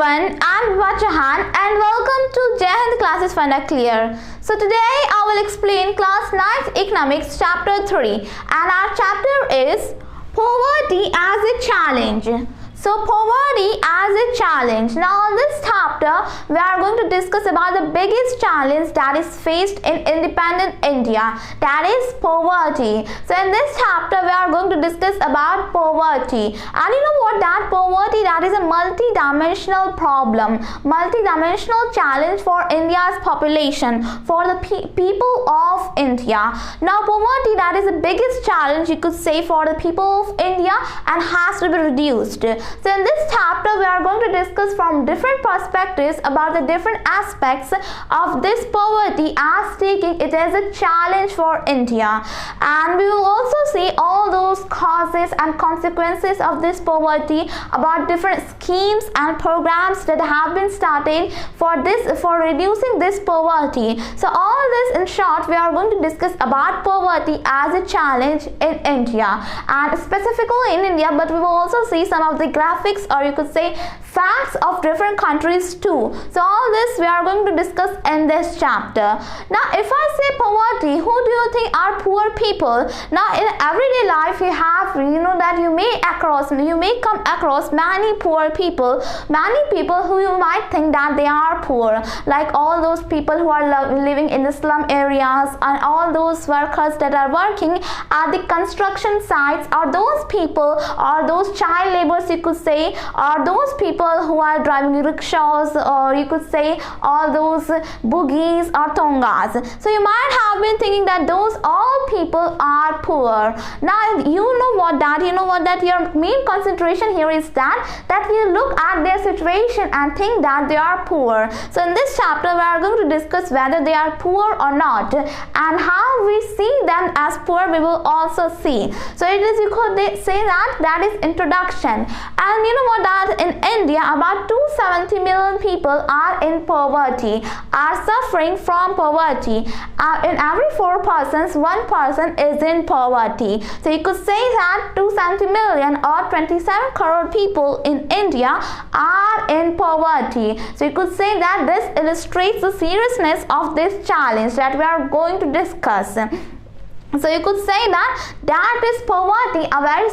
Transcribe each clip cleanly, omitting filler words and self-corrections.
everyone, I'm Vibha Chauhan and welcome to Chauhan Classes Find Clear. So today I will explain Class 9th Economics Chapter-3 and our chapter is Poverty as a Challenge. So poverty as a challenge. Now in this chapter we are going to discuss about the biggest challenge that is faced in independent India, that is poverty. So in this chapter we are going to discuss about poverty, and you know what, that poverty, that is a multi-dimensional problem, multi-dimensional challenge for India's population, for the people of India. Now poverty, that is the biggest challenge you could say for the people of India and has to be reduced. So in this chapter we are going to discuss from different perspectives about the different aspects of this poverty as taking it as a challenge for India, and we will also see all those causes and consequences of this poverty, about different schemes and programs that have been started for reducing this poverty. So all this in short we are going to discuss about poverty as a challenge in India and specifically in India, but we will also see some of the graphics, or you could say facts of different countries too. So all this we are going to discuss in this chapter. Now if I say poverty, who do you think are poor people? Now in everyday life you have, that you may come across many poor people, many people who you might think that they are poor, like all those people who are living in the slum areas and all those workers that are working at the construction sites, or those people, or those child laborers you could say, or those people who are driving rickshaws, or you could say all those buggies or tongas. So you might have been thinking that those all people are poor. Now you know what that your main concentration here is that you look at their situation and think that they are poor. So in this chapter we are going to discuss whether they are poor or not, and how we see them as poor we will also see. So it is, you could say that is introduction. And you know what, that in India about 270 million people are in poverty, are suffering from poverty. In every 4 persons, 1 person is in poverty. So you could say that 270 million or 27 crore people in India are in poverty. So you could say that this illustrates the seriousness of this challenge that we are going to discuss. So you could say that is poverty, a very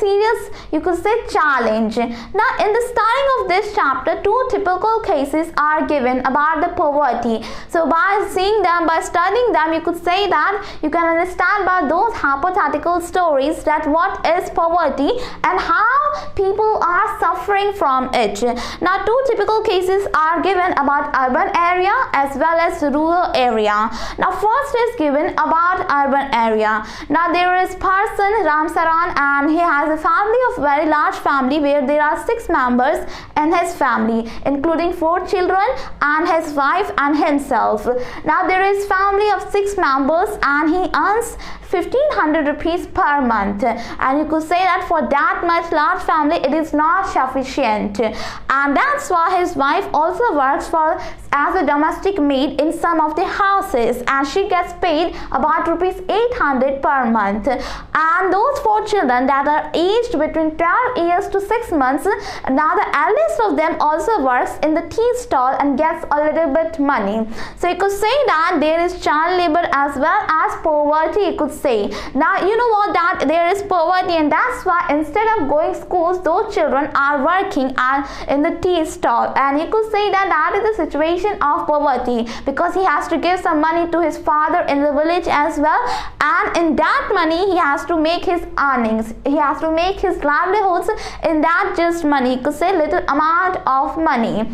serious you could say challenge. Now in the starting of this chapter 2 typical cases are given about the poverty. So by seeing them, by studying them, you could say that you can understand about those hypothetical stories that what is poverty and how people are suffering from it. Now 2 typical cases are given about urban area as well as rural area. Now first is given about urban area. Now there is person Ramsaran, and he has a family of very large family where there are 6 members in his family, including 4 children and his wife and himself. Now there is family of 6 members and he earns 1500 rupees per month, and you could say that for that much large family it is not sufficient, and that's why his wife also works as a domestic maid in some of the houses, and she gets paid about rupees 800 per month. And those 4 children that are aged between 12 years to 6 months, now the eldest of them also works in the tea stall and gets a little bit money. So you could say that there is child labor as well as poverty, you could say. Now you know what, that there is poverty, and that's why instead of going schools those children are working in the tea stall, and you could say that is the situation of poverty, because he has to give some money to his father in the village as well, and in that money he has to make his earnings, he has to make his livelihoods in that just money, you could say little amount of money.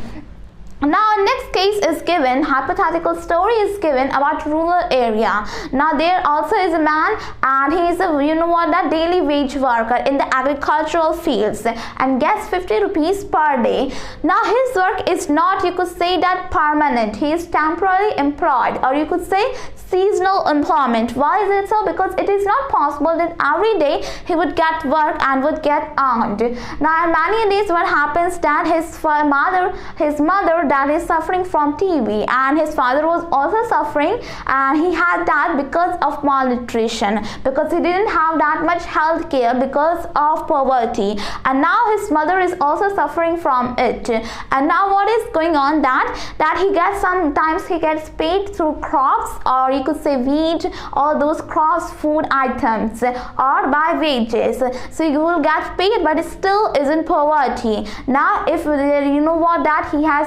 Now next case is given, hypothetical story is given about rural area. Now there also is a man, and he is that daily wage worker in the agricultural fields and gets 50 rupees per day. Now his work is not, you could say that permanent, he is temporarily employed, or you could say seasonal employment. Why is it so? Because it is not possible that every day he would get work and would get earned. Now in many days what happens that his mother that is suffering from TB, and his father was also suffering, and he had that because of malnutrition, because he didn't have that much health care because of poverty. And now his mother is also suffering from it. And now what is going on, that he gets, sometimes he gets paid through crops, or you could say wheat, or those crops food items, or by wages. So you will get paid, but it still is in poverty. Now if you know what, that he has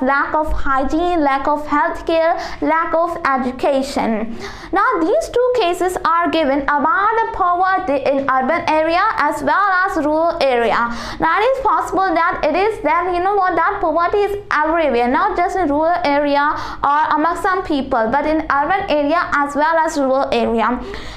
lack of hygiene, lack of health care, lack of education. Now these two cases are given about the poverty in urban area as well as rural area. Now it is possible that it is then, you know what, that poverty is everywhere, not just in rural area or among some people, but in urban area as well as rural area.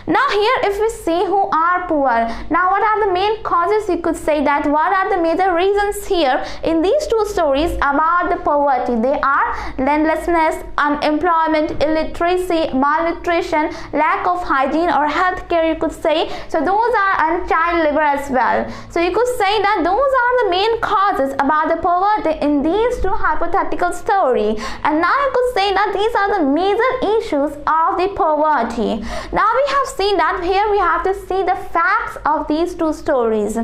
Now here if we see who are poor, now what are the main causes, you could say that what are the major reasons here in these two stories about the poverty? They are landlessness, unemployment, illiteracy, malnutrition, lack of hygiene or health care, you could say. So those are, and child labor as well. So you could say that those are the main causes about the poverty in these two hypothetical stories. And now you could say that these are the major issues of the poverty. Now we have seen that here we have to see the facts of these two stories.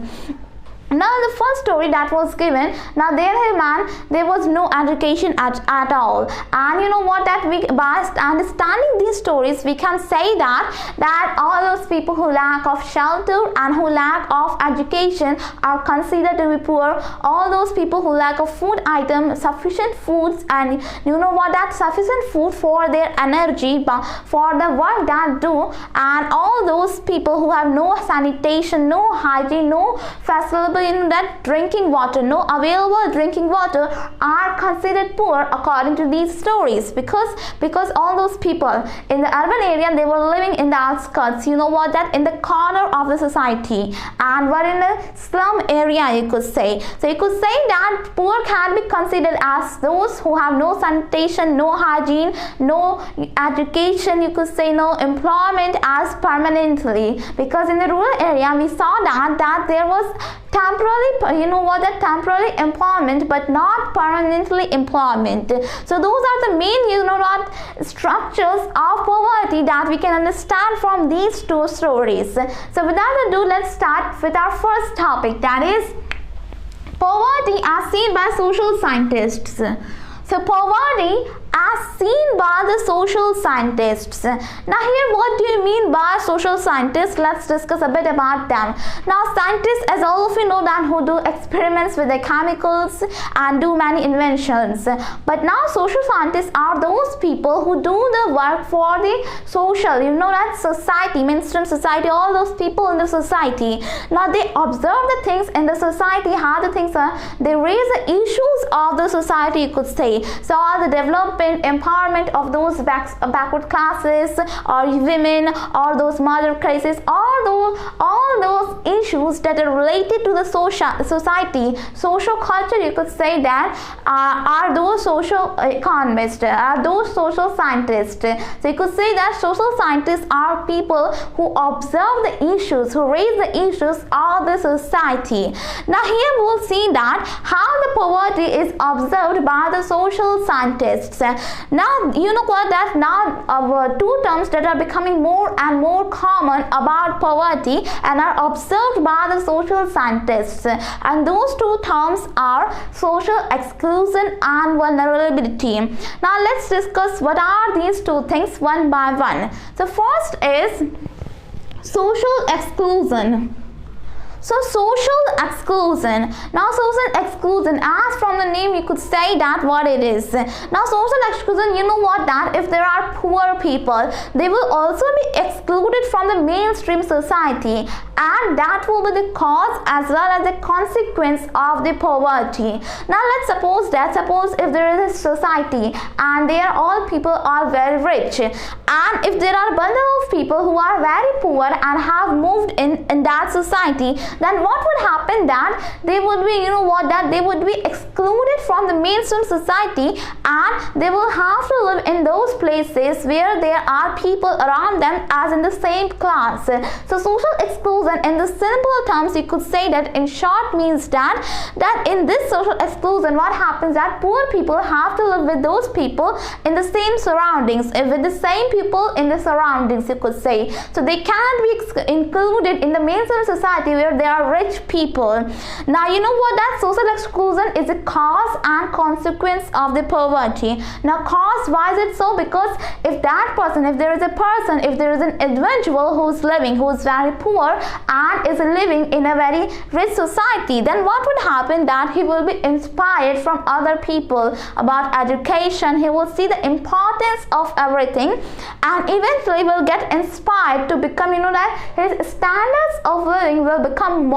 Now the first story that was given, now there was no education at all, and you know what, that we, by understanding these stories, we can say that all those people who lack of shelter and who lack of education are considered to be poor. All those people who lack of food items, sufficient foods, and you know what, that sufficient food for their energy, for the work that do, and all those people who have no sanitation, no hygiene, no facility in that drinking water, no available drinking water, are considered poor according to these stories, because all those people in the urban area, they were living in the outskirts, you know what, that in the corner of the society, and were in a slum area, you could say. So you could say that poor can be considered as those who have no sanitation, no hygiene, no education, you could say, no employment as permanently, because in the rural area we saw that there was temporary, you know what, that temporary employment, but not permanently employment. So those are the main, you know what, structures of poverty that we can understand from these two stories. So without ado, let's start with our first topic, that is poverty as seen by social scientists. So poverty as seen by the social scientists. Now here, what do you mean by social scientists? Let's discuss a bit about them. Now scientists, as all of you know, that who do experiments with the chemicals and do many inventions. But now social scientists are those people who do the work for the social, you know, that society, mainstream society, all those people in the society. Now they observe the things in the society, how the things are, they raise the issues of the society, you could say. So all the development, empowerment of those backward classes, or women, or those murder cases, all those issues that are related to the society, social culture, you could say, that are those social economists, are those social scientists. So you could say that social scientists are people who observe the issues, who raise the issues of the society. Now here we'll see that how the poverty is observed by the social scientists. Now you know what, that now two terms that are becoming more and more common about poverty and are observed by the social scientists, and those two terms are social exclusion and vulnerability. Now let's discuss what are these two things one by one. So first is social exclusion. So social exclusion. Now social exclusion, as from the name you could say that what it is. Now social exclusion, you know what, that if there are poor people, they will also be excluded from the mainstream society, and that will be the cause as well as the consequence of the poverty. Now let's suppose if there is a society and there all people are very rich, and if there are a bundle of people who are very poor and have moved in that society, then what would happen, that they would be, you know what, that they would be excluded from the mainstream society, and they will have to live in those places where there are people around them as in the same class. So social exclusion exclusion, in the simple terms, you could say that in short means that in this social exclusion, what happens that poor people have to live with those people in the same surroundings, with the same people in the surroundings, you could say. So they cannot be included in the mainstream society where there are rich people. Now you know what, that social exclusion is a cause and consequence of the poverty. Now cause, why is it so? Because if there is an individual who is very poor and is living in a very rich society, then what would happen that he will be inspired from other people about education. He will see the importance of everything and eventually will get inspired to become, that his standards of living will become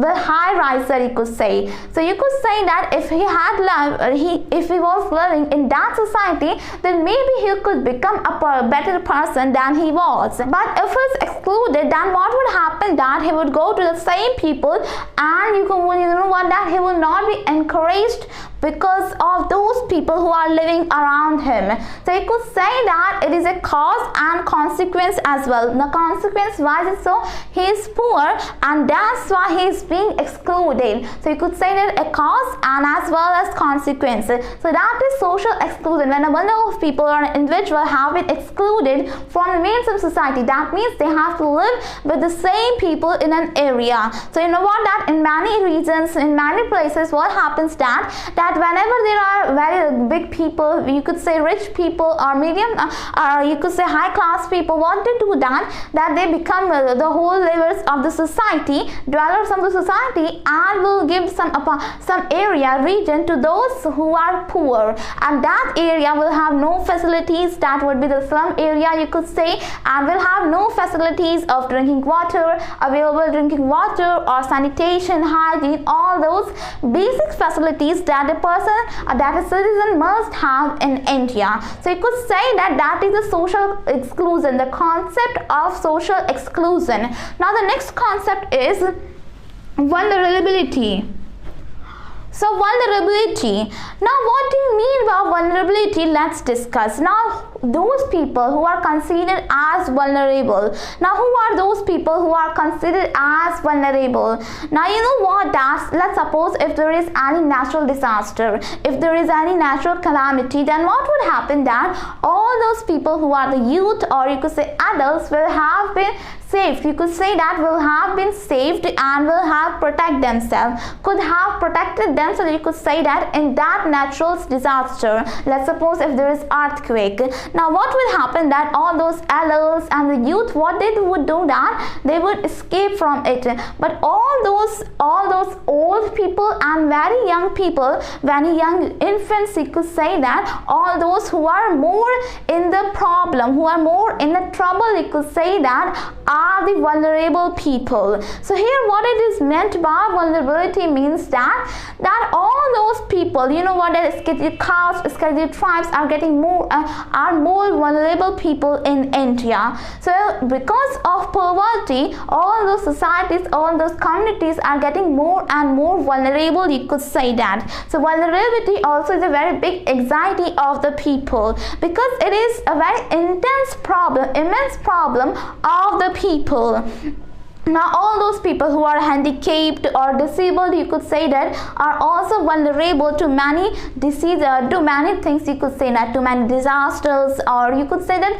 high riser, you could say. So you could say that if he was living in that society, then maybe he could become a better person than he was. But if he's excluded, then what would happen that he would go to the same people and that he will not be encouraged because of those people who are living around him. So you could say that it is a cause and consequence as well. The consequence, why is it so? He is poor and that's why he is being excluded. So you could say that a cause and as well as consequences. So that is social exclusion. When a bundle of people or an individual have been excluded from the mainstream society, that means they have to live with the same people in an area. So you know what, that in many regions, in many places, what happens that whenever there are very big people, you could say rich people or medium or you could say high class people, what they do that they become the whole livers of the society, dwellers of the society, and will give some region to those who are poor, and that area will have no facilities. That would be the slum area, you could say, and will have no facilities of drinking water, available drinking water or sanitation, hygiene, all those basic facilities that a citizen must have in India. So you could say that is the social exclusion, the concept of social exclusion. Now the next concept is vulnerability. So vulnerability. Now what do you mean by vulnerability? Let's discuss. Now those people who are considered as vulnerable. Now who are those people who are considered as vulnerable? Now you know what, let's suppose if there is any natural disaster, if there is any natural calamity, then what would happen that all those people who are the youth or you could say adults will have been saved. You could say that will have been saved and will have protected themselves, could have protected themselves. You could say that in that natural disaster, let's suppose if there is earthquake, now what will happen that all those adults and the youth, what they would do that they would escape from it. But all those old people and very young people, very young infants, you could say that all those who are more in the problem, who are more in the trouble, you could say that are the vulnerable people. So here what it is meant by vulnerability means that all those people, you know what, that castes, tribes are getting more vulnerable people in India. So because of poverty, all those societies, all those communities are getting more and more vulnerable, you could say that. So vulnerability also is a very big anxiety of the people because it is a very immense problem of the people. Now all those people who are handicapped or disabled, you could say that, are also vulnerable to many diseases, to many things, you could say that, to many disasters, or you could say that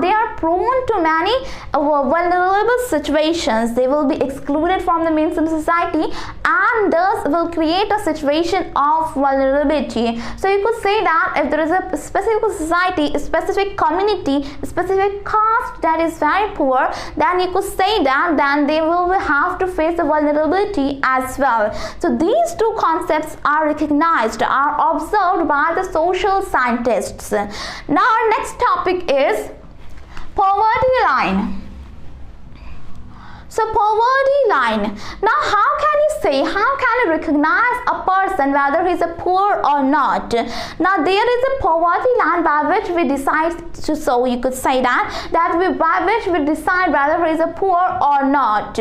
they are prone to many vulnerable situations. They will be excluded from the mainstream society and thus will create a situation of vulnerability. So you could say that if there is a specific society, a specific community, a specific caste that is very poor, then you could say that then they will have to face the vulnerability as well. So these two concepts are recognized, are observed by the social scientists. Now our next topic is poverty line. So poverty line. Now how can you say, how can you recognize a person whether he is a poor or not? Now there is a poverty line by which we decide to, so you could say by which we decide whether he is a poor or not.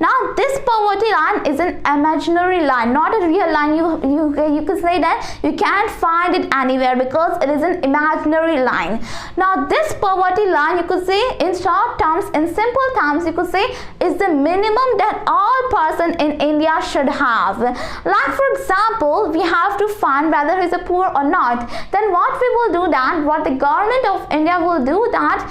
Now this poverty line is an imaginary line, not a real line. You could say that you can't find it anywhere because it is an imaginary line. Now this poverty line, you could say in short terms, in simple terms, you could say is the minimum that all person in India should have. Like for example, we have to find whether he is a poor or not. Then what we will do that, what the government of India will do that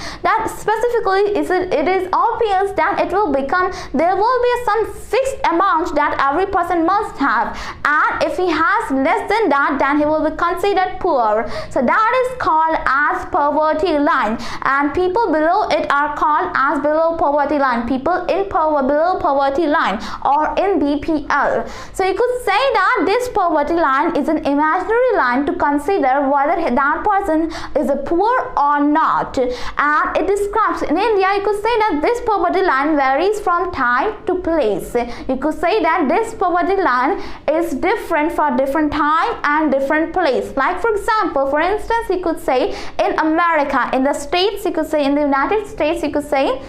specifically it is obvious that it will become, there will be some fixed amount that every person must have, and if he has less than that, then he will be considered poor. So that is called as poverty line, and people below it are called as below poverty line, people in below poverty line or in BPL. So you could say that this poverty line is an imaginary line to consider whether that person is a poor or not, and it describes, in India you could say that this poverty line varies from time to place. You could say that this poverty line is different for different time and different place. Like for example, for instance, you could say in America, in the States, you could say in the United States, you could say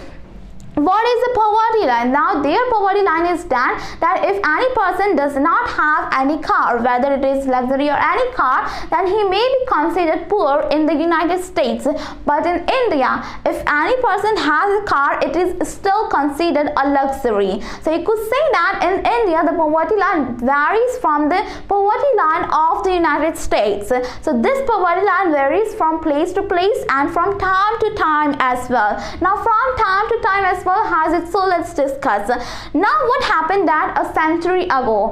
what is the poverty line? Now their poverty line is that if any person does not have any car, whether it is luxury or any car, then he may be considered poor in the United States. But in India, if any person has a car, it is still considered a luxury. So you could say that in India the poverty line varies from the poverty line of the United States. So this poverty line varies from place to place and from time to time as well. Now from time to time as well has it, so let's discuss. Now what happened that a century ago,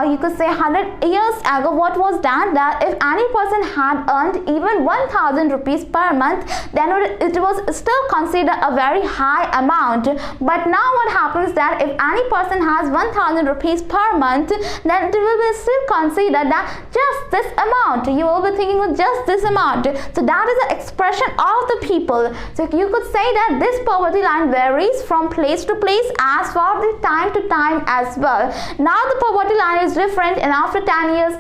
you could say 100 years ago, what was that if any person had earned even 1000 rupees per month, then it was still considered a very high amount. But now what happens that if any person has 1000 rupees per month, then it will be still considered that just this amount. You will be thinking of just this amount. So that is the expression of the people. So you could say that this poverty line varies from place to place as for the time to time as well. Now the poverty line is different, and after 10 years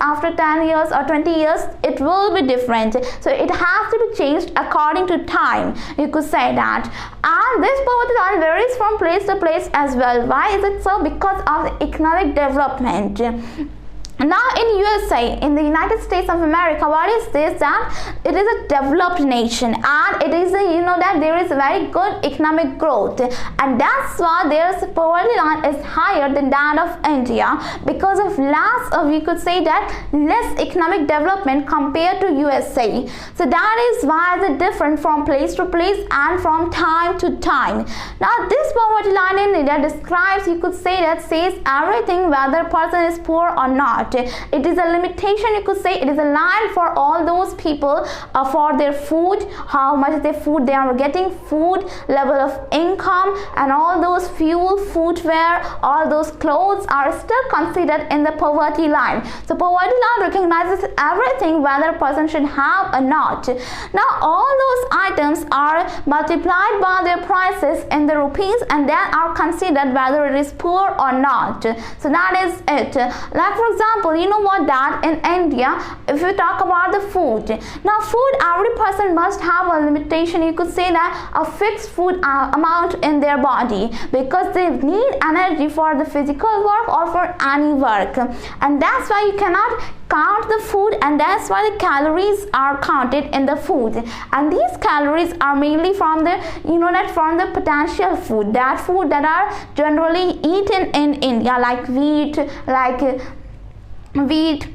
or 20 years it will be different. So it has to be changed according to time, you could say that. And this poverty line varies from place to place as well. Why is it so? Because of the economic development. Now in USA, in the United States of America, what is this? That it is a developed nation, and it is that there is very good economic growth, and that's why their poverty line is higher than that of India, because of we could say that less economic development compared to USA. So that is why it's different from place to place and from time to time. Now this poverty line in India describes, you could say that says everything whether a person is poor or not. It is a limitation, you could say. It is a line for all those people for their food, how much their food they are getting, food, level of income, and all those fuel, footwear, all those clothes are still considered in the poverty line. So poverty line recognizes everything whether a person should have or not. Now all those items are multiplied by their prices in the rupees, and then are considered whether it is poor or not. So that is it. Like for example, you know what, that in India, if we talk about the food, now food, every person must have a limitation, you could say that a fixed food amount in their body, because they need energy for the physical work or for any work, and that's why you cannot count the food, and that's why the calories are counted in the food, and these calories are mainly from the from the potential food, that food that are generally eaten in India, like wheat,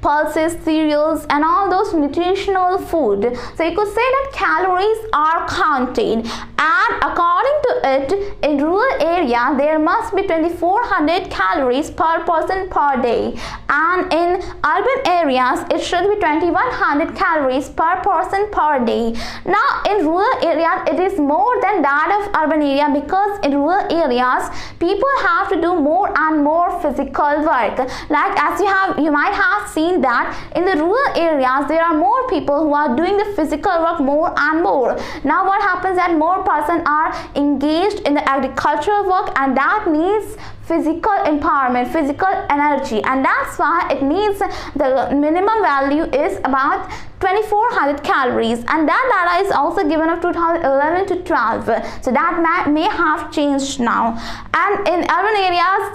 pulses, cereals, and all those nutritional food. So you could say that calories are counted, and according to it, in rural area there must be 2400 calories per person per day, and in urban areas it should be 2100 calories per person per day. Now in rural areas it is more than that of urban area, because in rural areas people have to do more and more physical work. Like as you might have seen that in the rural areas there are more people who are doing the physical work more and more. Now what happens that more persons are engaged in the agricultural work, and that needs physical empowerment, physical energy, and that's why it needs the minimum value is about 2400 calories, and that data is also given of 2011 to 12. So that may have changed now. And in urban areas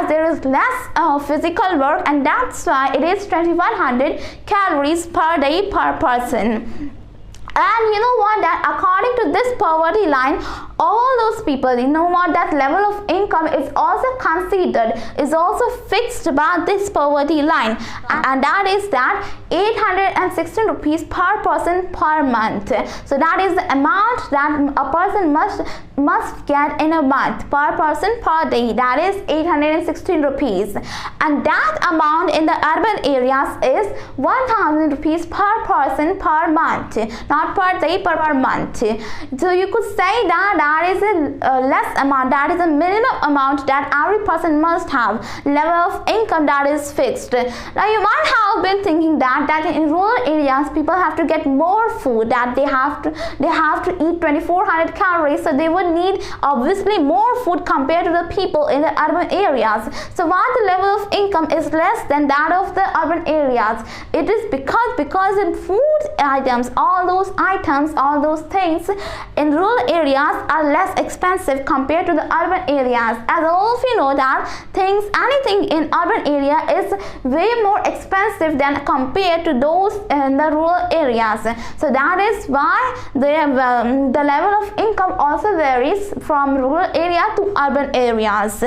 there is less physical work, and that's why it is 2100 calories per day per person. And you know what, that according to this poverty line, all those people, you know what, that level of income is also considered, is also fixed by this poverty line, and that is that 816 rupees per person per month. So that is the amount that a person must get in a month per person per day, that is 816 rupees, and that amount in the urban areas is 1000 rupees per person per month, not per day, per month. So you could say that is a less amount, that is a minimum amount that every person must have, level of income that is fixed. Now you might have been thinking that in rural areas people have to get more food, that they have to eat 2400 calories, so they would need obviously more food compared to the people in the urban areas. So why the level of income is less than that of the urban areas? It is because in food items, all those things in rural areas are less expensive compared to the urban areas. As all of you know that anything in urban area is way more expensive than compared to those in the rural areas. So that is why the level of income also varies from rural area to urban areas.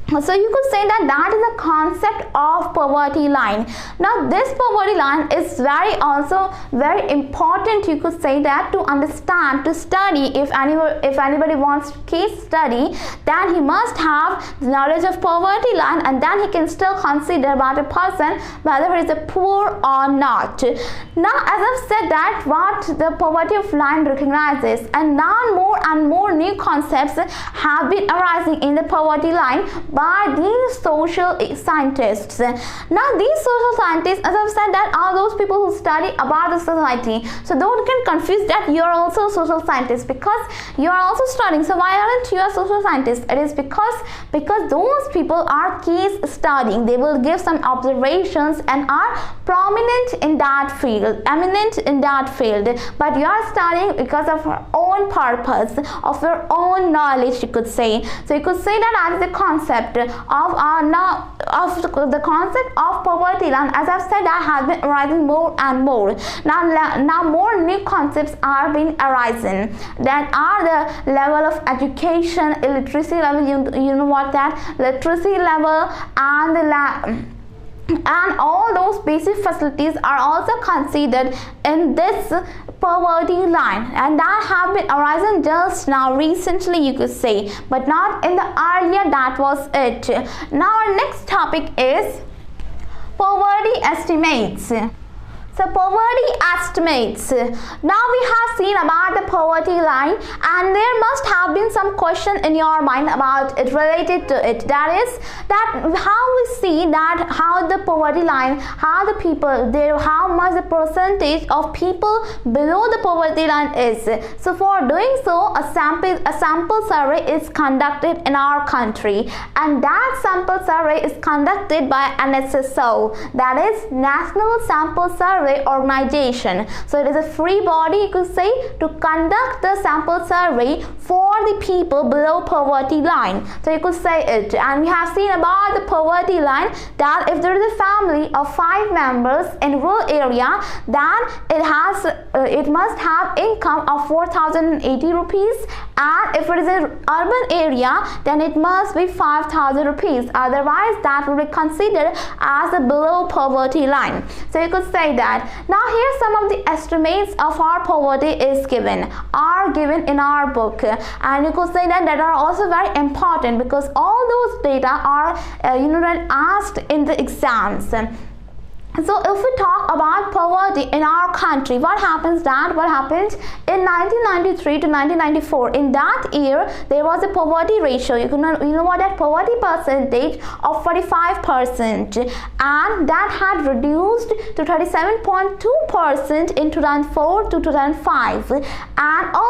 So you could say that is a concept of poverty line. Now this poverty line is very important, you could say that, to understand, to study. If anybody wants case study, then he must have the knowledge of poverty line, and then he can still consider about a person whether he is a poor or not. Now as I've said that what the poverty of line recognizes, and now more and more new concepts have been arising in the poverty line by these social scientists. Now these social scientists, as I've said, that are those people who study about the society. So don't get confused that you're also a social scientist because you're also studying. So why aren't you a social scientist? It is because those people are case studying. They will give some observations and are prominent in that field, eminent in that field. But you are studying because of your own purpose, of your own knowledge, you could say. So you could say that is the concept of the concept of poverty line. As I've said, that has been arising more and more. Now more new concepts are being arising, that are the level of education, illiteracy level. You know what that literacy level and all those basic facilities are also considered in this poverty line, and that have been arising just now, recently, you could say, but not in the earlier. That was it. Now our next topic is poverty estimates. So poverty estimates. Now we have seen about the poverty line, and there must have been some question in your mind about it, related to it. That is that how we see that how the poverty line, how the people there, how much the percentage of people below the poverty line is. So for doing so, a sample survey is conducted in our country, and that sample survey is conducted by NSSO, that is National Sample Survey Organization. So it is a free body, you could say, to conduct the sample survey for the people below poverty line. So you could say it. And we have seen about the poverty line that if there is a family of 5 members in rural area, then it must have income of 4080 rupees, and if it is an urban area, then it must be 5000 rupees. Otherwise that will be considered as a below poverty line. So you could say that. Now here some of the estimates of our poverty is given in our book, and you could say that are also very important because all those data are asked in the exams. So if we talk about poverty in our country, what happens in 1993 to 1994, in that year there was a poverty ratio, you know what, that poverty percentage of 45%, and that had reduced to 37.2% in 2004 to 2005, and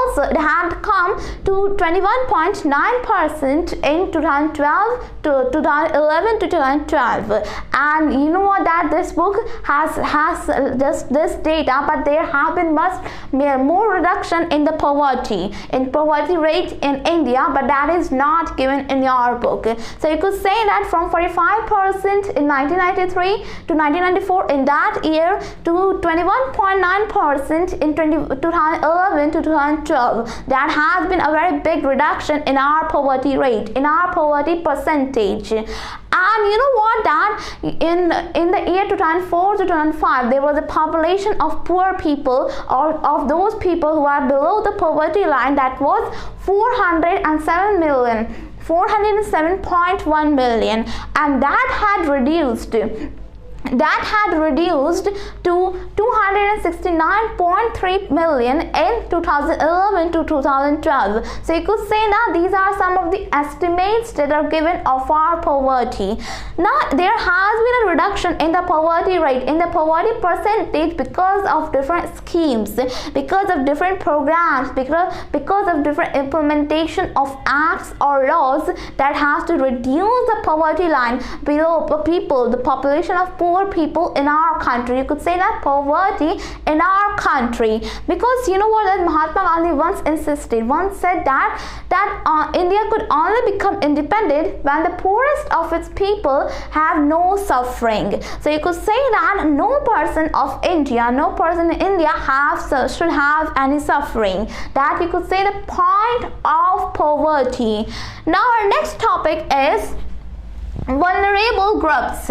also it had come to 21.9% in 2012 to 2011 to 2012. And you know what, that this book has just this data, but there have been much more reduction in the poverty rate in India, but that is not given in your book. So you could say that from 45% in 1993 to 1994 in that year to 21.9% in 2011 to 2012. That has been a very big reduction in our poverty rate, in our poverty percentage. And you know what, that in the year 2004 to 2005 there was a population of poor people, or of those people who are below the poverty line, that was 407.1 million, and that had reduced to 269.3 million in 2011 to 2012. So you could say that these are some of the estimates that are given of our poverty. Now there has been a reduction in the poverty rate, in the poverty percentage, because of different schemes, because of different programs, because of different implementation of acts or laws that has to reduce the poverty line below people, the population of poor people in our country. You could say that poverty in our country, because you know what, that Mahatma Gandhi once said that India could only become independent when the poorest of its people have no suffering. So you could say that no person in India should have any suffering. That you could say the point of poverty. Now our next topic is vulnerable groups.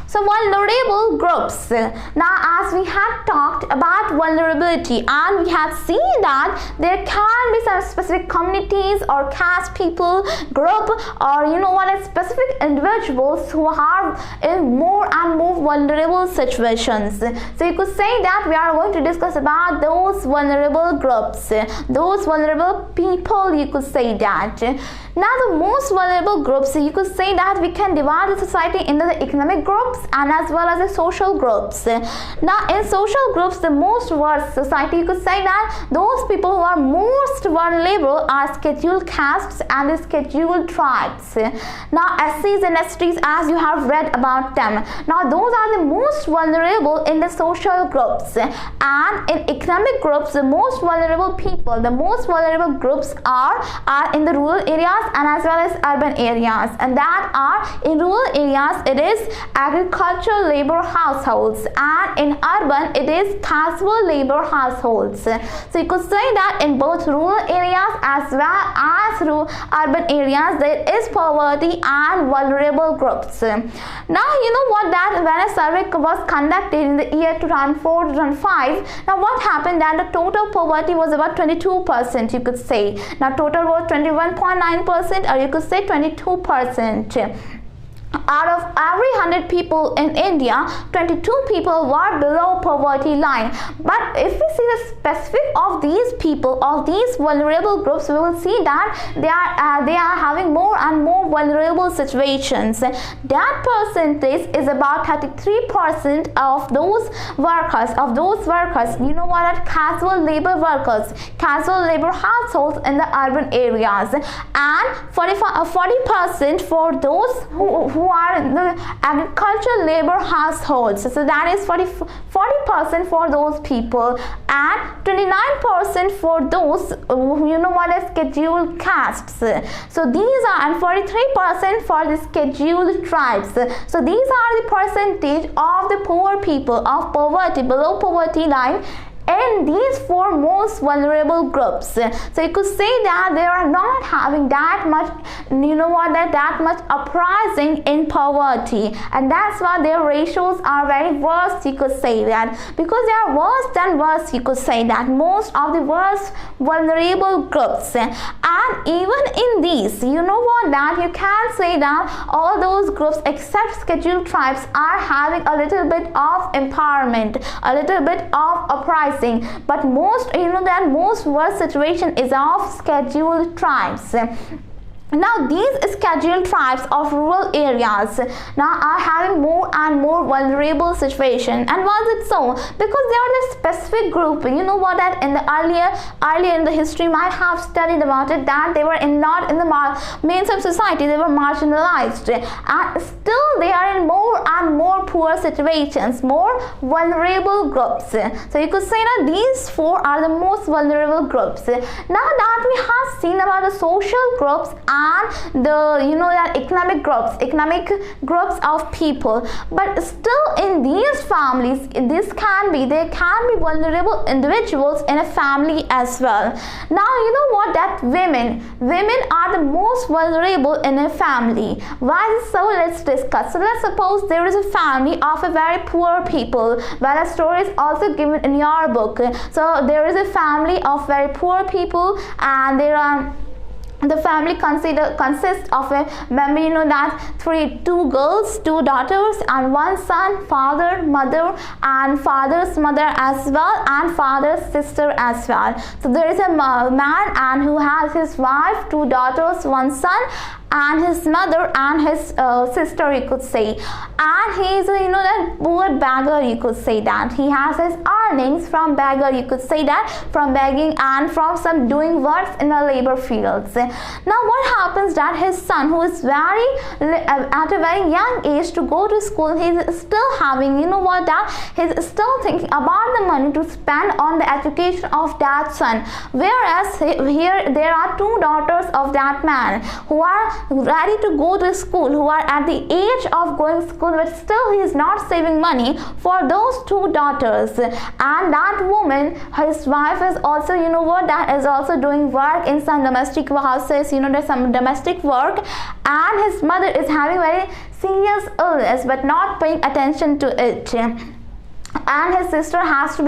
So vulnerable groups. Now as we have talked about vulnerability, and we have seen that there can be some specific communities or caste people, group, or you know what, specific individuals who are in more and more vulnerable situations. So you could say that we are going to discuss about those vulnerable groups, those vulnerable people, you could say that. Now the most vulnerable groups, you could say that we can divide the society into the economic groups and as well as the social groups. Now in social groups, the most worst society, you could say that those people who are most vulnerable are scheduled castes and the scheduled tribes. Now SCs and STs, as you have read about them, now those are the most vulnerable in the social groups. And in economic groups, the most vulnerable people, the most vulnerable groups are in the rural areas and as well as urban areas, and that are in rural areas it is agricultural labor households, and in urban it is casual labor households. So you could say that in both rural areas as well as urban areas there is poverty and vulnerable groups. Now you know what, that when a survey was conducted in the year 2004 to 2005, now what happened, that the total poverty was about 22%, you could say. Now total was 21.9%, or you could say 22%. Out of every 100 people in India, 22 people were below poverty line. But if we see the specific of these people, of these vulnerable groups, we will see that they are having more and more vulnerable situations. That percentage is about 33% of those workers. You know what, are casual labor workers, casual labor households in the urban areas, and 40% for those who are in the agricultural labor households. So that is 40% for those people, and 29% for those you know what, are scheduled castes. So these are, and 43% for the scheduled tribes. So these are the percentage of the poor people, of poverty, below poverty line, in these four most vulnerable groups. So you could say that they are not having that much, you know what, that much uprising in poverty, and that's why their ratios are very worse, you could say that, because they are worse than worse, you could say that, most of the worst vulnerable groups. And even in these, you know what, that you can say that all those groups except scheduled tribes are having a little bit of empowerment, a little bit of uprising. But most, you know, that most worst situation is of scheduled tribes. Now these scheduled tribes of rural areas now are having more and more vulnerable situation. And why is it so? Because they are the specific group. You know what, that in the earlier in the history might have studied about it, that they were not in the mainstream society, they were marginalized, and still they are in more and more poor situations, more vulnerable groups. So you could say that these four are the most vulnerable groups. Now that we have seen about the social groups and the that economic groups of people, but still in these families there can be vulnerable individuals in a family as well. Now you know what, that women are the most vulnerable in a family. Why? So let's discuss. So let's suppose there is a family of a very poor people, where a story is also given in your book. So there is a family of very poor people, and the family consists of a member, that two girls, two daughters, and one son, father, mother, and father's mother as well, and father's sister as well. So there is a man and who has his wife, two daughters, one son, and his mother and his sister, you could say. And he is that poor beggar, you could say that. He has his earnings from beggar, you could say that, from begging and from some doing works in the labor fields. Now what happens that his son, who is at a very young age to go to school, he is still having, that he's still thinking about the money to spend on the education of that son. Whereas here there are two daughters of that man who are ready to go to school, who are at the age of going to school, but still he is not saving money for those two daughters. And that woman, his wife, is also that is also doing work in some domestic houses, there's some domestic work, and his mother is having very serious illness but not paying attention to it. And his sister has to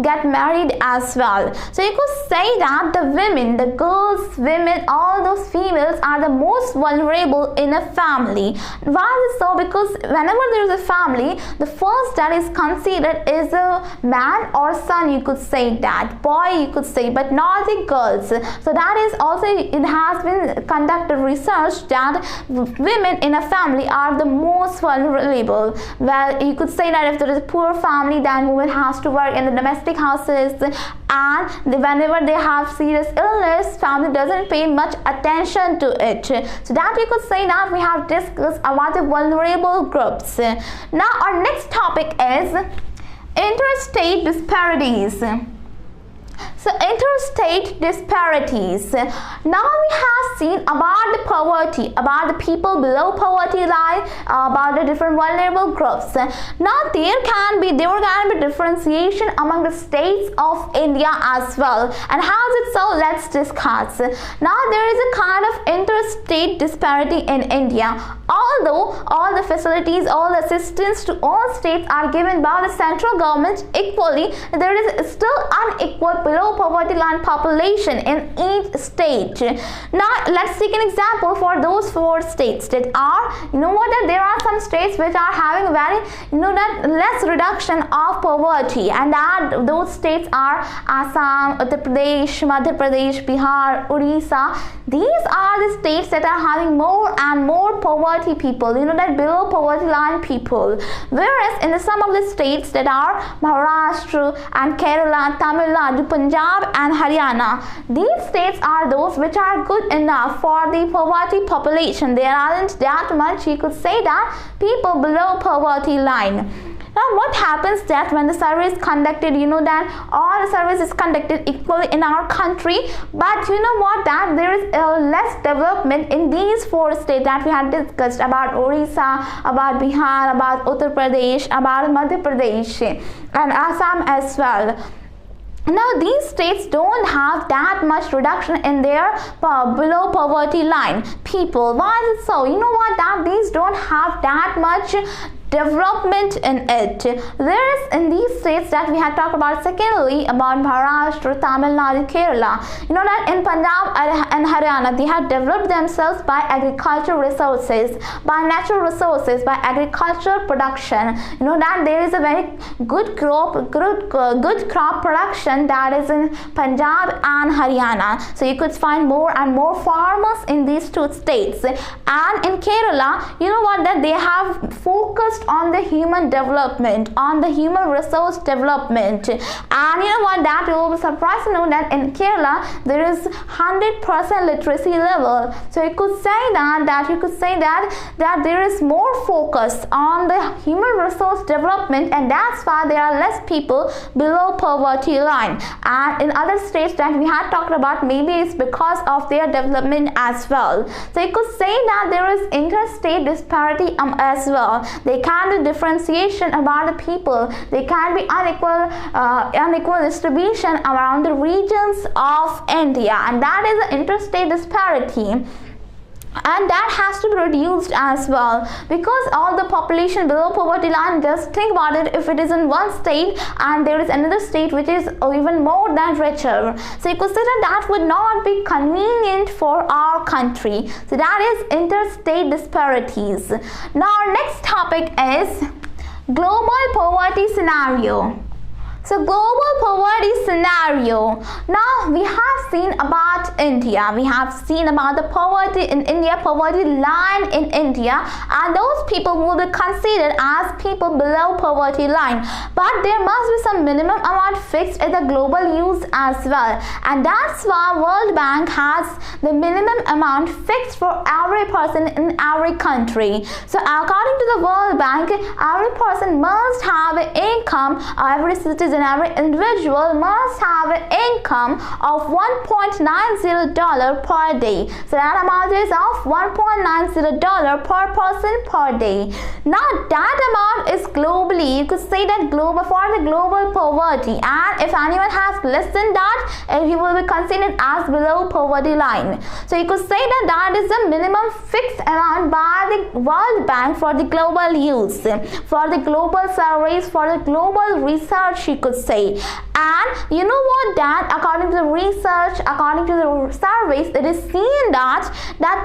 get married as well. So you could say that the women, the girls, women, all those females are the most vulnerable in a family. Why is it so? Because whenever there is a family, the first that is considered is a man or son, you could say that, boy, you could say, but not the girls. So that is also, it has been conducted research that women in a family are the most vulnerable. Well, you could say that if there is a poor family, then women has to work in the domestic houses, and whenever they have serious illness, family doesn't pay much attention to it. So that we could say that we have discussed about the vulnerable groups. Now our next topic is interstate disparities. So interstate disparities. Now we have seen about the poverty, about the people below poverty line, about the different vulnerable groups. Now there can be differentiation among the states of India as well. And how is it so? Let's discuss. Now there is a kind of interstate disparity in India. Although all the facilities, all the assistance to all states are given by the central government equally, there is still unequal below poverty line population in each state. Now let's take an example for those four states that are, that there are some states which are having very, that less reduction of poverty, and that those states are Assam, Uttar Pradesh, Madhya Pradesh, Bihar, Odisha. These are the states that are having more and more poverty people, that below poverty line people. Whereas in some of the states that are Maharashtra and Kerala, Tamil Nadu, Punjab and Haryana, these states are those which are good enough for the poverty population. There aren't that much, you could say that, people below poverty line. Now what happens that when the survey is conducted, that all the surveys is conducted equally in our country, but that there is less development in these four states that we had discussed about Odisha, about Bihar, about Uttar Pradesh, about Madhya Pradesh and Assam as well. Now these states don't have that much reduction in their below poverty line people. Why is it so? That these don't have that much development in it. There is in these states that we had talked about, secondly about Maharashtra, Tamil Nadu, Kerala. You know that in Punjab and Haryana they have developed themselves by agricultural resources, by natural resources, by agricultural production. You know that there is a very good crop production that is in Punjab and Haryana. So you could find more and more farmers in these two states. And in Kerala, you know what, that they have focused on the human development, on the human resource development. And you know what, that you will be surprised to know that in Kerala there is 100% literacy level. So you could say that there is more focus on the human resource development, and that's why there are less people below poverty line. And in other states that we had talked about, maybe it's because of their development as well. So you could say that there is interstate disparity as well. They can do differentiation about the people. They can be unequal distribution around the regions of India, and that is the interstate disparity. And that has to be reduced as well, because all the population below poverty line, just think about it, if it is in one state and there is another state which is even more than richer, so you could say that would not be convenient for our country. So that is interstate disparities. Now our next topic is global poverty scenario. So global poverty scenario. Now we have seen about India. We have seen about the poverty in India, poverty line in India, and those people will be considered as people below poverty line. But there must be some minimum amount fixed at the global use as well. And that's why World Bank has the minimum amount fixed for every person in every country. So according to the World Bank, every person must have an income, every citizen, every individual must have an income of $1.90 per day. So that amount is of $1.90 per person per day. Now that amount is globally, you could say that global for the global poverty, and if anyone has less than that, he will be considered as below poverty line. So you could say that is the minimum fixed amount by the World Bank for the global use, for the global surveys, for the global research, you could say. And you know what, that according to the research, according to the surveys, it is seen that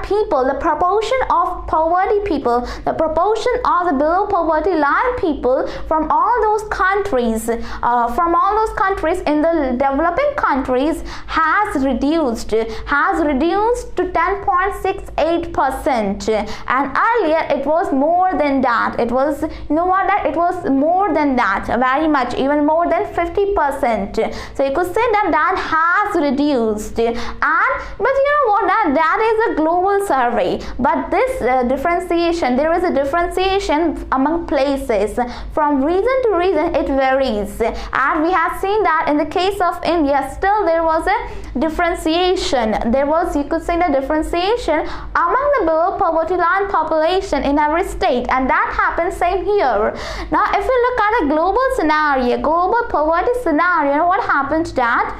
people, the proportion of poverty people, the proportion of the below poverty line people from all those countries in the developing countries has reduced to 10.68%, and earlier it was more than that. It was, you know what, that it was more than that, very much, even more than 50%. So you could say that has reduced. But you know what, that is a global survey. But this differentiation, there is a differentiation among places. From region to region it varies. And we have seen that in the case of India, still there was a differentiation. There was, you could say, the differentiation among the below poverty line population in every state, and that happens same here. Now if you look at a global scenario, global poverty scenario, what happens that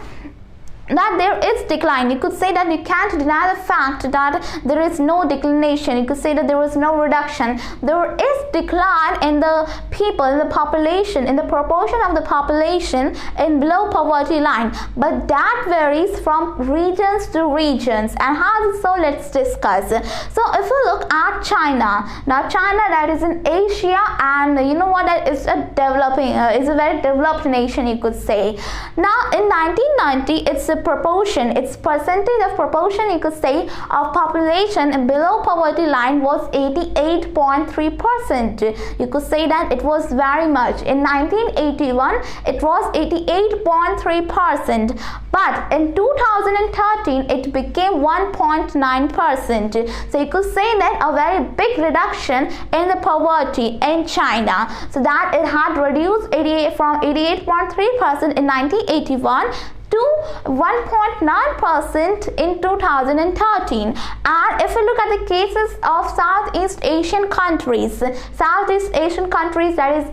there is decline. You could say that you can't deny the fact that there is no declination. You could say that there was no reduction. There is decline in the people, in the population, in the proportion of the population in below poverty line. But that varies from regions to regions. And how so? Let's discuss. So if you look at China, now China, that is in Asia, and you know what, that is a developing, is a very developed nation, you could say. Now in 1990, its percentage of proportion, you could say, of population below poverty line was 88.3%. You could say that it was very much. In 1981 it was 88.3%, but in 2013 it became 1.9%. So you could say that a very big reduction in the poverty in China. So that it had reduced from 88.3% in 1981 to 1.9% in 2013. And if you look at the cases of Southeast Asian countries, that is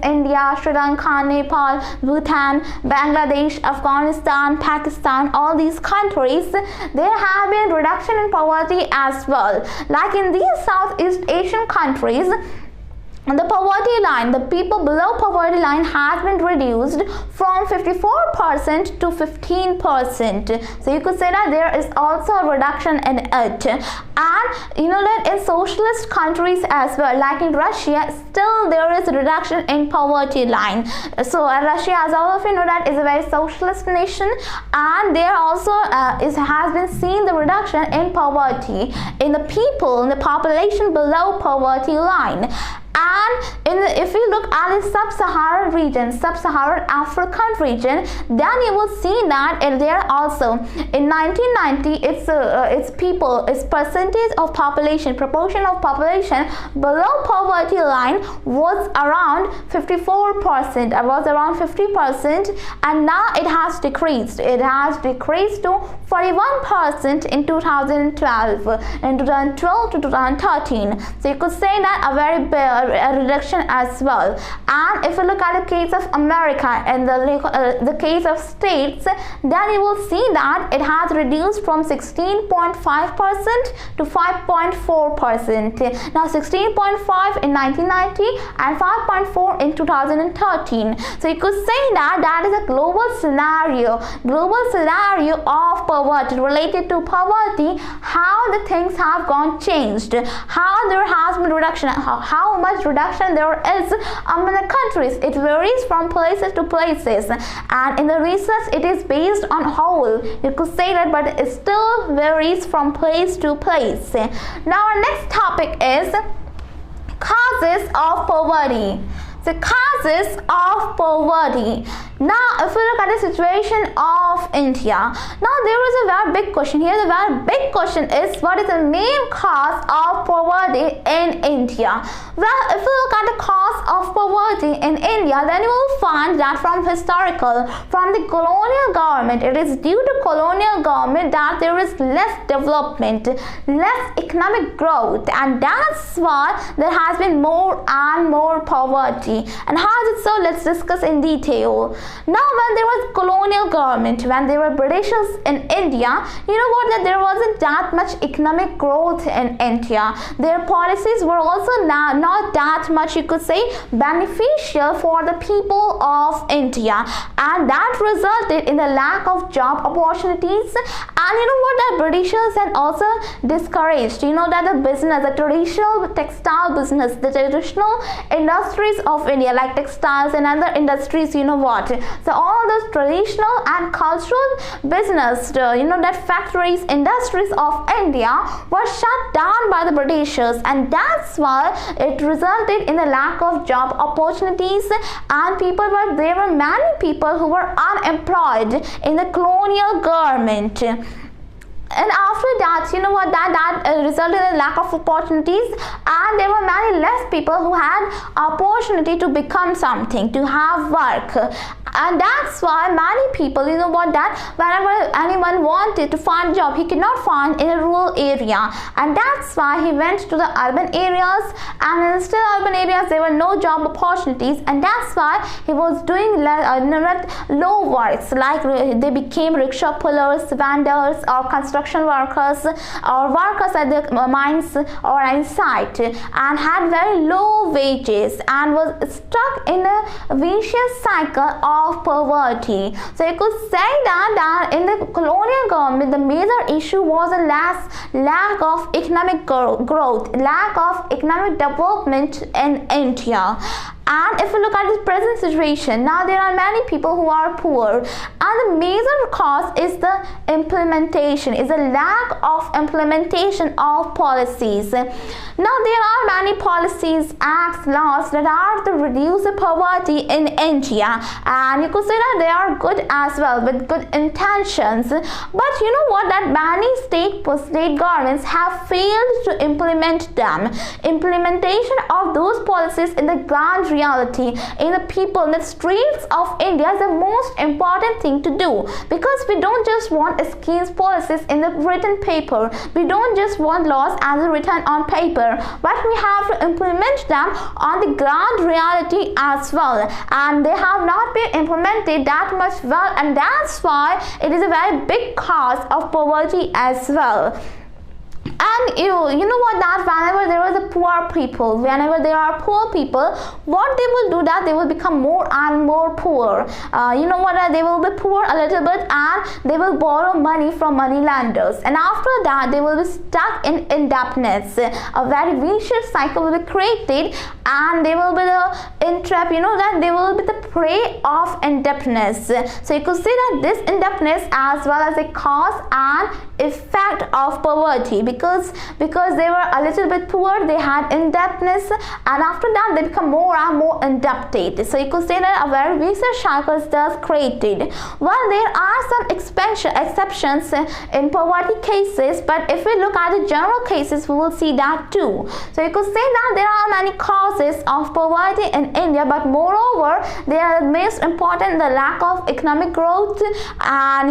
India, Sri Lanka, Nepal, Bhutan, Bangladesh, Afghanistan, Pakistan, all these countries, there have been reduction in poverty as well. Like in these Southeast Asian countries, the poverty line, the people below poverty line has been reduced from 54% to 15%. So you could say that there is also a reduction in it. And you know that in socialist countries as well, like in Russia, still there is a reduction in poverty line. So Russia, as all of you know, that is a very socialist nation, and there also has been seen the reduction in poverty in the people, in the population below poverty line. And if you look at the sub-Saharan region, sub-Saharan African region, then you will see that there also in 1990 its percentage of population, proportion of population below poverty line was around 54%, was around 50%, and now it has decreased. It has decreased to 41% in 2012 to 2013. So you could say that a very a reduction as well. And if you look at the case of America and the case of states, then you will see that it has reduced from 16.5% to 5.4%. Now 16.5 in 1990 and 5.4 in 2013. So you could say that that is a global scenario of poverty, related to poverty, how the things have gone changed, how there has been reduction, how much reduction there is among the countries. It varies from places to places, and in the research it is based on whole, you could say that, but it still varies from place to place. Now our next topic is causes of poverty. The causes of poverty. Now if we look at the situation of India, now there is a very big question here. The very big question is, what is the main cause of poverty in India? Well, if we look at the cause of poverty in India, then you will find that from the colonial government, it is due to colonial government that there is less development, less economic growth, and that's why there has been more and more poverty. And how is it so? Let's discuss in detail. Now when there was colonial government, when there were Britishers in India, you know what, that there wasn't that much economic growth in India. Their policies were also not that much, you could say, beneficial for the people of India, and that resulted in the lack of job opportunities. And you know what, the Britishers had also discouraged, you know, that the business, the traditional textile business, the traditional industries of India, like textiles and other industries, you know what, so all those traditional and cultural business, you know, that factories, industries of India were shut down by the Britishers, and that's why it resulted in the lack of job opportunities, and there were many people who were unemployed in the colonial government. And after that, you know what, that resulted in lack of opportunities, and there were many less people who had opportunity to become something, to have work. And that's why many people, you know what, that whenever anyone wanted to find a job, he could not find in a rural area, and that's why he went to the urban areas, and in still urban areas there were no job opportunities, and that's why he was doing low works, like they became rickshaw pullers, vendors, or construction workers, or workers at the mines or any site, and had very low wages, and was stuck in a vicious cycle of poverty. So you could say that in the colonial government, the major issue was a lack of economic growth, lack of economic development in India. And if you look at the present situation, now there are many people who are poor, and the major cause is the implementation, is a lack of implementation of policies. Now there are many policies, acts, laws that are to reduce the poverty in India, and you could say that they are good as well, with good intentions. But you know what, that many state governments have failed to implement them. Implementation of those policies in the ground reality, in the people, in the streets of India is the most important thing to do, because we don't just want schemes, policies in the written paper, we don't just want laws as written on paper, but we have to implement them on the ground reality as well, and they have not been implemented that much well, and that's why it is a very big cause of poverty as well. And you know what, that whenever there is a poor people, whenever there are poor people, what they will do, that they will become more and more poor. You know what, they will be poor a little bit, and they will borrow money from money lenders, and after that they will be stuck in indebtedness. A very vicious cycle will be created, and they will be entrapped, that they will be the prey of indebtedness. So you could say that this indebtedness as well as a cause and effect of poverty, because they were a little bit poor, they had indebtedness, and after that they become more and more indebted. So you could say that a very vicious cycle is thus created. Well, there are some exceptions in poverty cases, but if we look at the general cases, we will see that too. So you could say that there are many causes of poverty in India, but moreover they are most important, the lack of economic growth, and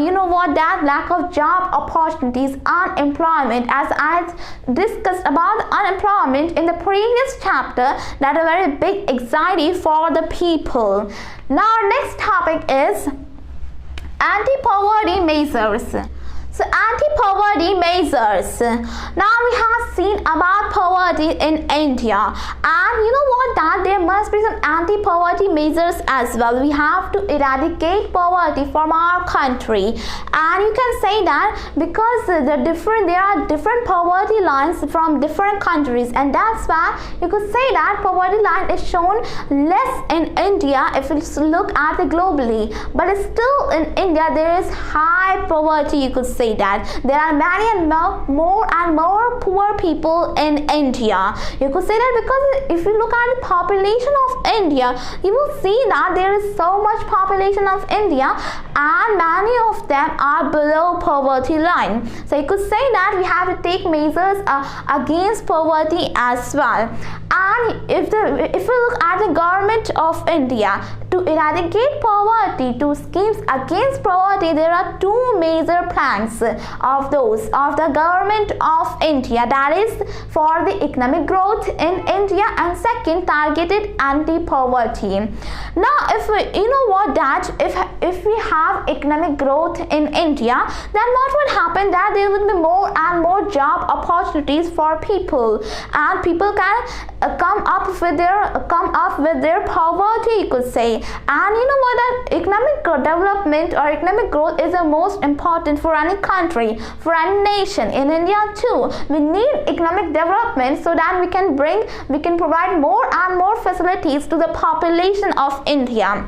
that lack of job opportunities, unemployment. As I discussed about unemployment in the previous chapter, that a very big anxiety for the people. Now our next topic is anti-poverty measures. So anti-poverty measures. Now we have seen about poverty in India, and you know what, that there must be some anti-poverty measures as well. We have to eradicate poverty from our country, and you can say that because there are different poverty lines from different countries, and that's why you could say that poverty line is shown less in India if we look at it globally, but still in India there is high poverty. You could say that there are many and more and more poor people in India. You could say that because if you look at the population of India, you will see that there is so much population of India, and many of them are below poverty line. So you could say that we have to take measures against poverty as well. And if we look at the government of India, to eradicate poverty, to schemes against poverty, there are two major planks of the government of India, that is for the economic growth in India, and second, targeted anti-poverty. Now if we have economic growth in India, then what would happen, that there will be more and more job opportunities for people, and people can come up with their poverty, you could say. And you know what, that economic development or economic growth is the most important for any country, for any nation. In India too, we need economic development so that we can provide more and more facilities to the population of India.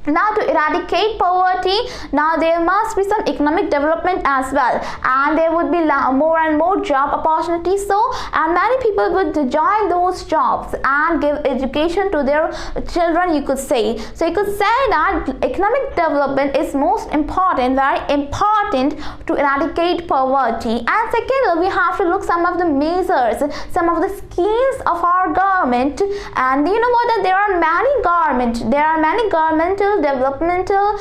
Now to eradicate poverty, now there must be some economic development as well, and there would be more and more job opportunities, and many people would join those jobs and give education to their children, you could say. So you could say that economic development is most important, very important to eradicate poverty. And second, we have to look some of the measures, some of the schemes of our government, and you know what, that there are many governmental developmental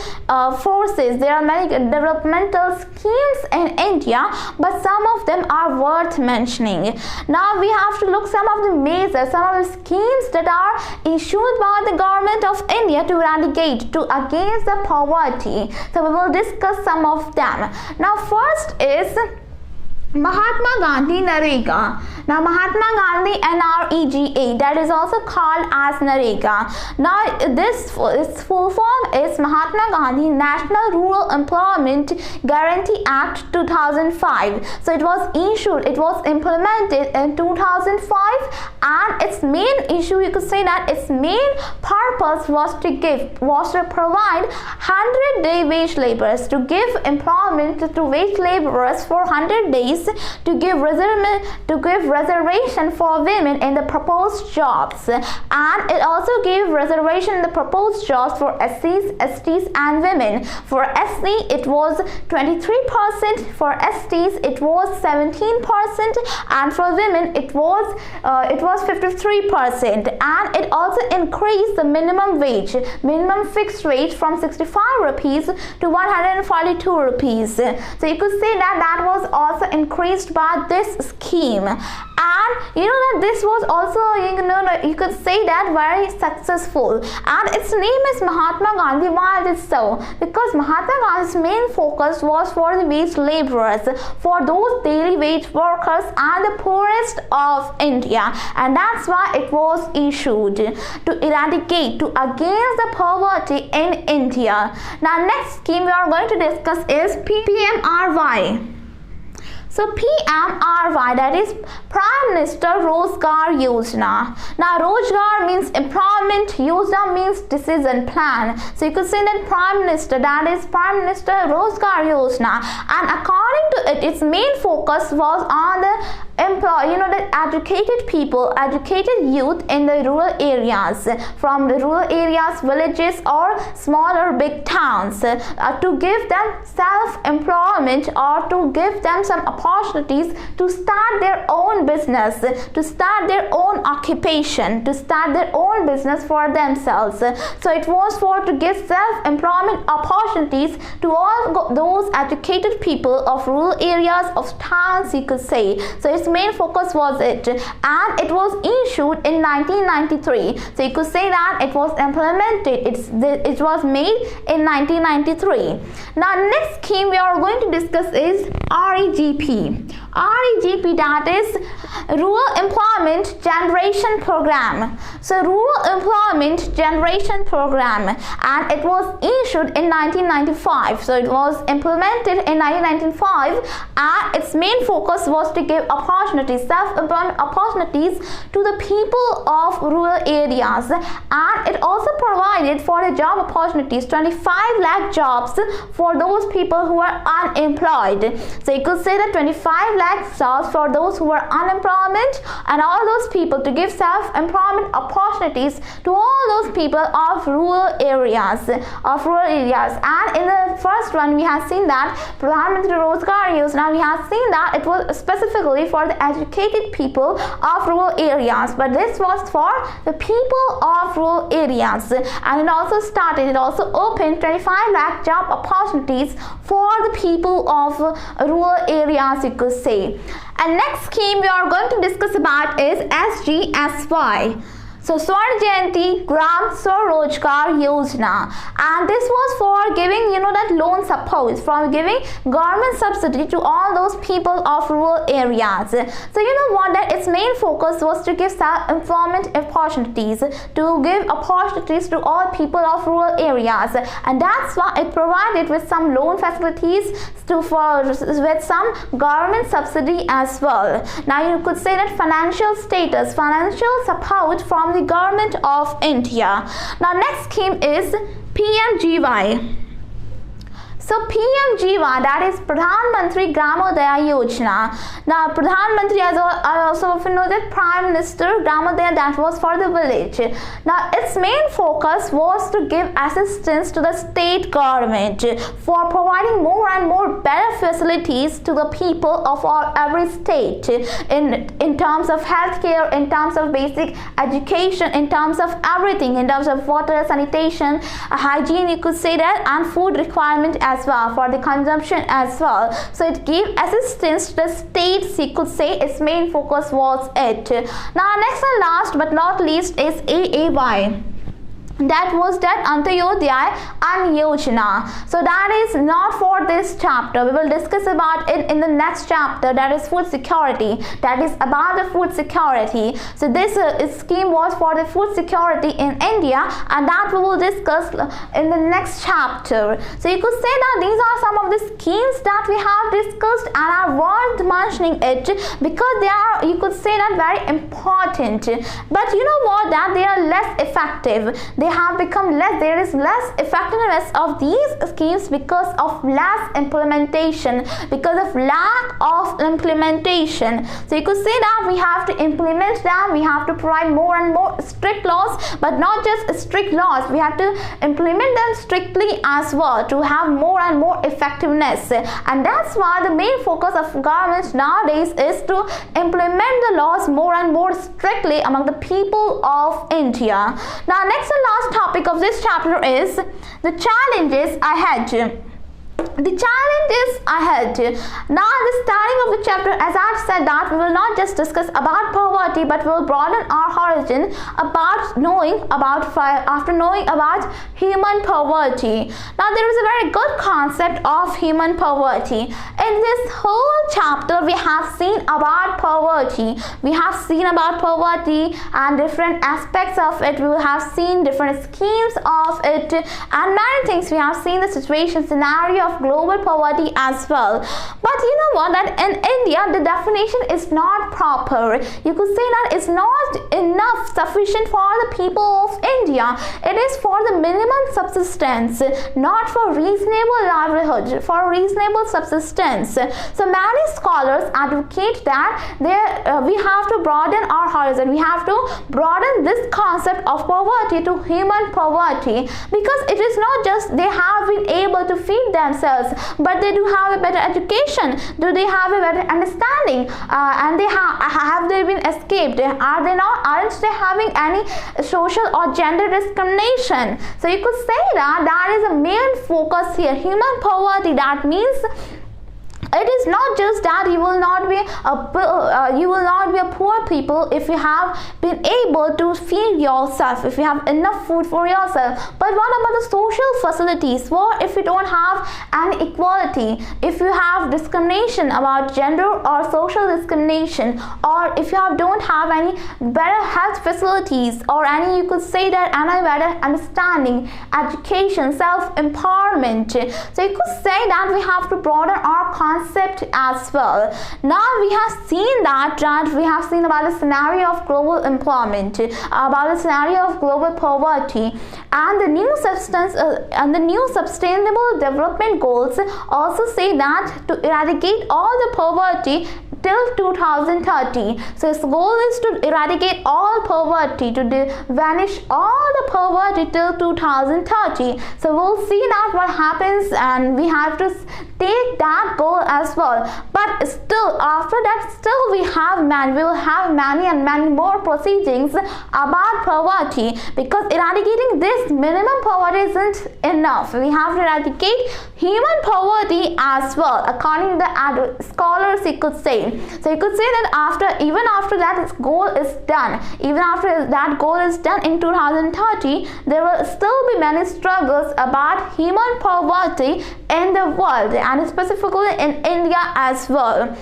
forces, there are many developmental schemes in India, but some of them are worth mentioning. Now we have to look some of the measures, some of the schemes that are issued by the government of India to eradicate, against the poverty. So we will discuss some of them. Now first is Mahatma Gandhi Narega. Now Mahatma Gandhi NREGA, that is also called as Narega. Now its full form is Mahatma Gandhi National Rural Employment Guarantee Act 2005. So it was implemented in 2005, and its main issue, you could say that its main purpose was to provide 100-day wage laborers, to give employment to wage laborers for 100 days, to give reservation for women in the proposed jobs, and it also gave reservation in the proposed jobs for SCs, STs and women. For SC it was 23%, for STs it was 17%, and for women it was 53%. And it also increased the minimum fixed wage from 65 rupees to 142 rupees. So you could say that was also increased increased by this scheme. And you know that this was also, you could say that very successful, and its name is Mahatma Gandhi. Why it is so? Because Mahatma Gandhi's main focus was for the wage laborers, for those daily wage workers and the poorest of India, and that's why it was issued to eradicate, to against the poverty in India. Now next scheme we are going to discuss is PMRY. So PMRY, that is Prime Minister Rozgar Yojana. Now Rozgar means employment, Yojana means decision plan. So you could say that Prime Minister, that is Prime Minister Rozgar Yojana, and according to it, its main focus was on the the educated people, educated youth in the rural areas, from the rural areas, villages or smaller big towns, to give them self-employment or to give them some opportunities to start their own business, to start their own occupation, to start their own business for themselves. So it was for to give self-employment opportunities to all those educated people of rural areas, of towns, you could say. So its main focus was it, and it was issued in 1993. So you could say that it was implemented, it was made in 1993. Now next scheme we are going to discuss is REGP. REGP, that is Rural Employment Generation Program. So Rural Employment Generation Program, and it was issued in 1995. So it was implemented in 1995, and its main focus was to give opportunities, self-employment opportunities to the people of rural areas, and it also provided for the job opportunities, 25 lakh jobs for those people who are unemployed. So you could say that 25 lakh jobs for those who are unemployment, and all those people, to give self-employment opportunities to all those people of rural areas, And in the first one we have seen that Pradhan Mantri Rozgar Yojana, we have seen that it was specifically for the educated people of rural areas, but this was for the people of rural areas, and it also opened 25 lakh job opportunities for the people of rural areas, you could say. And next scheme we are going to discuss about is SGSY. So Swर्ण Jayanti Gram Swarojgar Yojana, and this was for giving that loan support, for giving government subsidy to all those people of rural areas. So you know what, that its main focus was to give self-employment opportunities, to give opportunities to all people of rural areas, and that's why it provided with some loan facilities with some government subsidy as well. Now you could say that financial status, financial support from the government of India. Now next scheme is PMGY. So PMGY, that is Pradhan Mantri Gramodaya Yojana. Now Pradhan Mantri, as I also often know that Prime Minister Gramodaya, that was for the village. Now its main focus was to give assistance to the state government for providing more and more better facilities to the people of every state in terms of healthcare, in terms of basic education, in terms of everything, in terms of water, sanitation, hygiene, you could say that, and food requirement as well, for the consumption as well. So it gave assistance to the states, you could say. Its main focus was it. Now next and last but not least is AAY. That was that Antyodaya Ann Yojana. So that is not for this chapter. We will discuss about it in the next chapter, that is food security. That is about the food security. So this scheme was for the food security in India, and that we will discuss in the next chapter. So you could say that these are some of the schemes that we have discussed and are worth mentioning it, because they are, you could say that, very important. But you know what, that they are less effective. They have become less, there is less effectiveness of these schemes because of less implementation, because of lack of implementation. So you could say that we have to implement them, we have to provide more and more strict laws, but not just strict laws, we have to implement them strictly as well to have more and more effectiveness. And that's why the main focus of governments nowadays is to implement the laws more and more strictly among the people of India. Now next and last topic of this chapter is the challenges ahead. The challenge is ahead. Now, at the starting of the chapter, as I've said, that we will not just discuss about poverty, but we'll broaden our horizon after knowing about human poverty. Now, there is a very good concept of human poverty. In this whole chapter, we have seen about poverty. We have seen about poverty and different aspects of it. We have seen different schemes of it and many things. We have seen the situation, scenario of global poverty as well. But you know what, that in India the definition is not proper. You could say that it's not enough sufficient for the people of India. It is for the minimum subsistence, not for reasonable livelihood, for reasonable subsistence. So many scholars advocate that we have to broaden our horizon. We have to broaden this concept of poverty to human poverty, because it is not just they have been able to feed themselves, but they do have a better education. Do they have a better understanding? And they have they been escaped? Aren't they having any social or gender discrimination? So you could say that is a main focus here. Human poverty, that means it is not just that you will not be a poor people if you have been able to feed yourself, if you have enough food for yourself. But what about the social facilities? What if you don't have any equality? If you have discrimination about gender or social discrimination, or if you don't have any better health facilities, or any, you could say that, any better understanding, education, self-empowerment. So you could say that we have to broaden our concept as well. Now we have seen that we have seen about the scenario of global employment, about the scenario of global poverty, and the new sustainable development goals also say that to eradicate all the poverty till 2030. So its goal is to eradicate all poverty, to vanish all the poverty till 2030. So we'll see that what happens, and we have to take that goal as well. But still, after that, still we will have many more proceedings about poverty, because eradicating this minimum poverty isn't enough. We have to eradicate human poverty as well, according to the scholars, you could say. So you could say that even after that goal is done, even after that goal is done in 2030, there will still be many struggles about human poverty in the world, and specifically in India as well.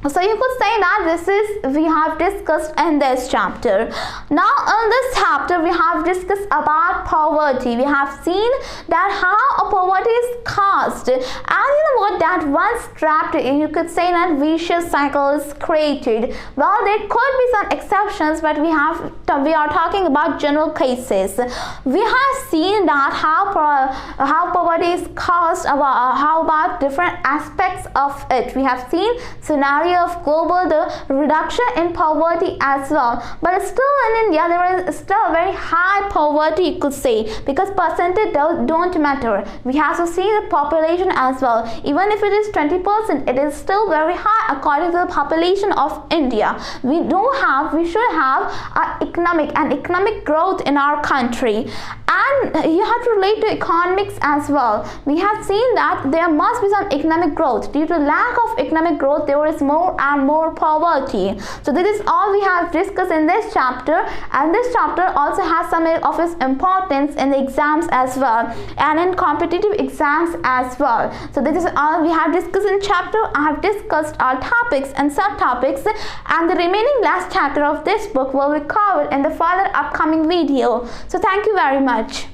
So you could say that we have discussed in this chapter. Now in this chapter we have discussed about poverty. We have seen that how poverty is caused, and you know what, that once trapped, you could say that vicious cycle is created. Well, there could be some exceptions, but we are talking about general cases. We have seen that how poverty is caused, how about different aspects of it. We have seen scenario of global reduction in poverty as well. But still in India there is still very high poverty, you could say, because percentage don't matter. We have to see the population as well. Even if it is 20%, it is still very high according to the population of India. We should have economic growth in our country, and you have to relate to economics as well. We have seen that there must be some economic growth. Due to lack of economic growth, there is more and more poverty. So this is all we have discussed in this chapter, and this chapter also has some of its importance in the exams as well, and in competitive exams as well. So this is all we have discussed in chapter. I have discussed our topics and subtopics, and the remaining last chapter of this book will be covered in the further upcoming video. So thank you very much.